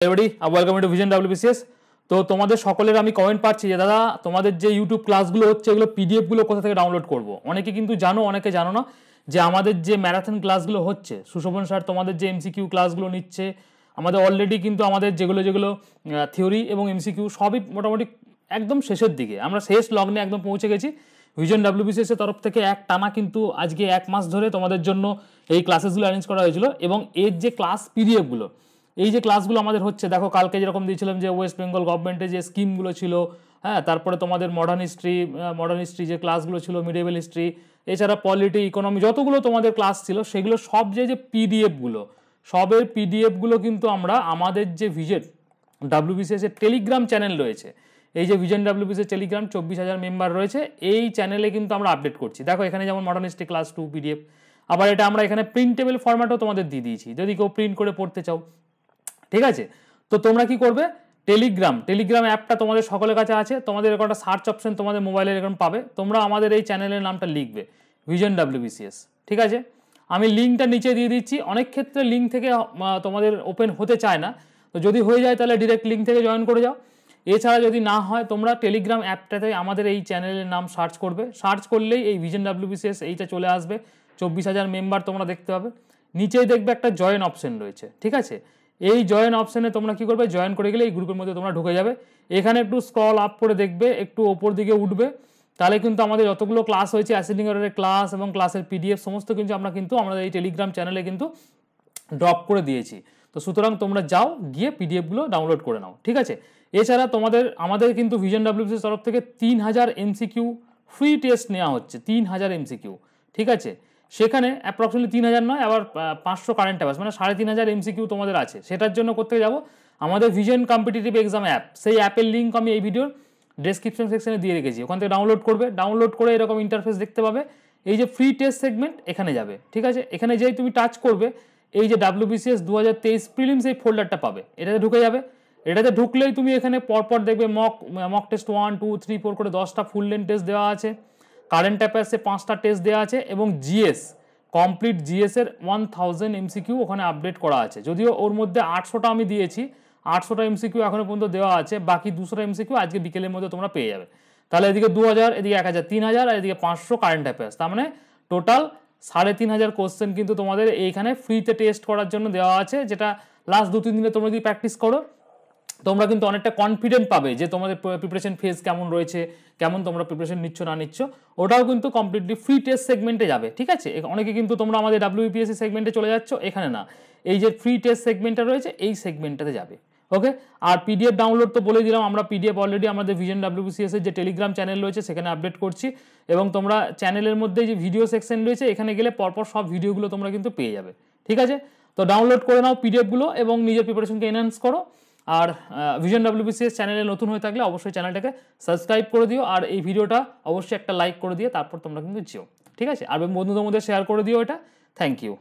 Everybody welcome to vision WBCS। তো তোমাদের সকলের আমি কমেন্ট পাচ্ছি যে দাদা তোমাদের যে ইউটিউব ক্লাসগুলো হচ্ছে এগুলো পিডিএফগুলো কোথা থেকে ডাউনলোড করব। অনেকে কিন্তু জানো, অনেকে জানো না যে আমাদের যে ম্যারাথন ক্লাসগুলো হচ্ছে, সুশোভন স্যার তোমাদের যে এমসিকিউ ক্লাসগুলো নিচ্ছে, আমাদের অলরেডি কিন্তু আমাদের যেগুলো থিওরি এবং এমসিকিউ সবই মোটামুটি একদম শেষের দিকে, আমরা শেষ লগ্নে একদম পৌঁছে গেছি। ভিশন WBCS এর তরফ থেকে এক টানা কিন্তু আজকে 1 মাস ধরে তোমাদের জন্য এই ক্লাসেসগুলো অ্যারেঞ্জ করা হয়েছিল এবং এর যে ক্লাস পিডিএফগুলো, এই যে ক্লাসগুলো আমাদের হচ্ছে, দেখো কালকে যেরকম দিয়েছিলাম যে ওয়েস্ট বেঙ্গল গভর্নমেন্টের যে স্কিমগুলো ছিল, হ্যাঁ, তারপরে তোমাদের মডার্ন হিস্ট্রি যে ক্লাসগুলো ছিল, মিডিয়েভেল হিস্ট্রি, এছাড়া পলিটি, ইকোনমি, যতগুলো তোমাদের ক্লাস ছিল সেগুলো সব যে পিডিএফগুলো, সবের পিডিএফগুলো কিন্তু আমরা আমাদের যে ভিশন WBCS এর টেলিগ্রাম চ্যানেল রয়েছে, এই যে ভিশন WBCS টেলিগ্রাম 24,000 মেম্বার রয়েছে, এই চ্যানেলে কিন্তু আমরা আপডেট করছি। দেখো এখানে যেমন মডার্ন হিস্ট্রি ক্লাস 2 পিডিএফ, আবার এটা আমরা এখানে প্রিন্টেবল ফরম্যাটও তোমাদের দিয়ে দিয়েছি যদি কেউ প্রিন্ট করে পড়তে চাও, ঠিক আছে। তো তোমরা কি করবে, টেলিগ্রাম অ্যাপটা তোমাদের সকলের কাছে আছে, তোমাদের এরকম একটা সার্চ অপশন তোমাদের মোবাইলে এরকম পাবে, তোমরা আমাদের এই চ্যানেলের নামটা লিখবে ভিশন WBCS, ঠিক আছে। আমি লিঙ্কটা নিচে দিয়ে দিচ্ছি। অনেক ক্ষেত্রে লিঙ্ক থেকে তোমাদের ওপেন হতে চায় না, তো যদি হয়ে যায় তাহলে ডিরেক্ট লিঙ্ক থেকে জয়েন করে যাও। এছাড়া যদি না হয় তোমরা টেলিগ্রাম অ্যাপটাতে আমাদের এই চ্যানেলের নাম সার্চ করবে, সার্চ করলেই এই ভিশন WBCS এইটা চলে আসবে, 24,000 মেম্বার তোমরা দেখতে পাবে। নিচেই দেখবে একটা জয়েন অপশন রয়েছে, ঠিক আছে। এই জয়েন অপশানে তোমরা কি করবে, জয়েন করে গেলে এই গ্রুপের মধ্যে তোমরা ঢুকে যাবে। এখানে একটু স্ক্রল আপ করে দেখবে, একটু ওপর দিকে উঠবে, তাহলে কিন্তু আমাদের যতগুলো ক্লাস হয়েছে, অ্যাসেন্ডিং অর্ডারের ক্লাস এবং ক্লাসের পিডিএফ সমস্ত কিন্তু আমরা আমাদের এই টেলিগ্রাম চ্যানেলে কিন্তু ড্রপ করে দিয়েছি। তো সুতরাং তোমরা যাও, গিয়ে পিডিএফগুলো ডাউনলোড করে নাও, ঠিক আছে। এছাড়া আমাদের কিন্তু ভিশন WBCS তরফ থেকে 3,000 MCQ ফ্রি টেস্ট নেওয়া হচ্ছে, 3,000 MCQ, ঠিক আছে। সেখানে অ্যাপ্রক্সিমেটলি 3,000 নয়, আবার 500 কারেন্ট অ্যাফেয়ার্স, মানে 3,500 MCQ তোমাদের আছে। সেটার জন্য করতে যাব আমাদের ভিশন কম্পিটিটিভ এক্সাম অ্যাপ, সেই অ্যাপের লিঙ্ক আমি এই ভিডিওর ডেসক্রিপশন সেকশনে দিয়ে রেখেছি, ওখান থেকে ডাউনলোড করবে। ডাউনলোড করে এরকম ইন্টারফেস দেখতে পাবে, এই যে ফ্রি টেস্ট সেগমেন্ট এখানে যাবে, ঠিক আছে। এখানে যেই তুমি টাচ করবে, এই যে WBCS 2023 প্রিলিমস এই ফোল্ডারটা পাবে, এটাতে ঢুকে যাবে। এটাতে ঢুকলেই তুমি এখানে পরপর দেখবে মক টেস্ট 1, 2, 3, 4 করে 10টা ফুল লেন্থ টেস্ট দেওয়া আছে, কারেন্ট অ্যাফেয়ার্সে 5টা টেস্ট দেওয়া আছে এবং জিএস কমপ্লিট জিএসের 1000 MCQ ওখানে আপডেট করা আছে। যদিও ওর মধ্যে 800টা আমি দিয়েছি, 800টা MCQ এখনো পর্যন্ত দেওয়া আছে, বাকি 200টা MCQ আজকে বিকেলের মধ্যে তোমরা পেয়ে যাবে। তাহলে এদিকে 2000, এদিকে 1000, 3000 আর এদিকে 500 কারেন্ট অ্যাফেয়ার্স, তার মানে টোটাল 3,500 কোশ্চেন কিন্তু তোমাদের এইখানে ফ্রিতে টেস্ট করার জন্য দেওয়া আছে, যেটা লাস্ট 2-3 দিনে তোমরা যদি প্র্যাকটিস করো তোমরা কিন্তু অনেকটা কনফিডেন্ট পাবে যে তোমাদের প্রিপারেশন ফেজ কেমন রয়েছে, কেমন তোমরা প্রিপারেশন নিচ্ছ না নিচ্ছ। ওটাও কিন্তু কমপ্লিটলি ফ্রি টেস্ট সেগমেন্টে যাবে, ঠিক আছে। অনেকে কিন্তু তোমরা আমাদের WBPSC সেগমেন্টে চলে যাচ্ছ, এখানে না, এই যে ফ্রি টেস্ট সেগমেন্টটা রয়েছে এই সেগমেন্টটাতে যাবে, ওকে। আর পিডিএফ ডাউনলোড তো বলে দিলাম, আমরা পিডিএফ অলরেডি আমাদের ভিশন WBCS এর যে টেলিগ্রাম চ্যানেল রয়েছে সেখানে আপডেট করছি, এবং তোমরা চ্যানেলের মধ্যে যে ভিডিও সেকশন রয়েছে এখানে গেলে পরপর সব ভিডিওগুলো তোমরা কিন্তু পেয়ে যাবে, ঠিক আছে। তো ডাউনলোড করে নাও পিডিএফগুলো এবং নিজের প্রিপারেশনকে এনহ্যান্স করো। আর ভিশন WBCS চ্যানেলে নতুন হয়ে থাকলে অবশ্যই চ্যানেলটাকে সাবস্ক্রাইব করে দিও, আর এই ভিডিওটা অবশ্যই একটা লাইক করে দিয়ে তারপর তোমরা কিন্তু যেও, ঠিক আছে। আর বন্ধুদের মধ্যে শেয়ার করে দিও এটা। Thank you.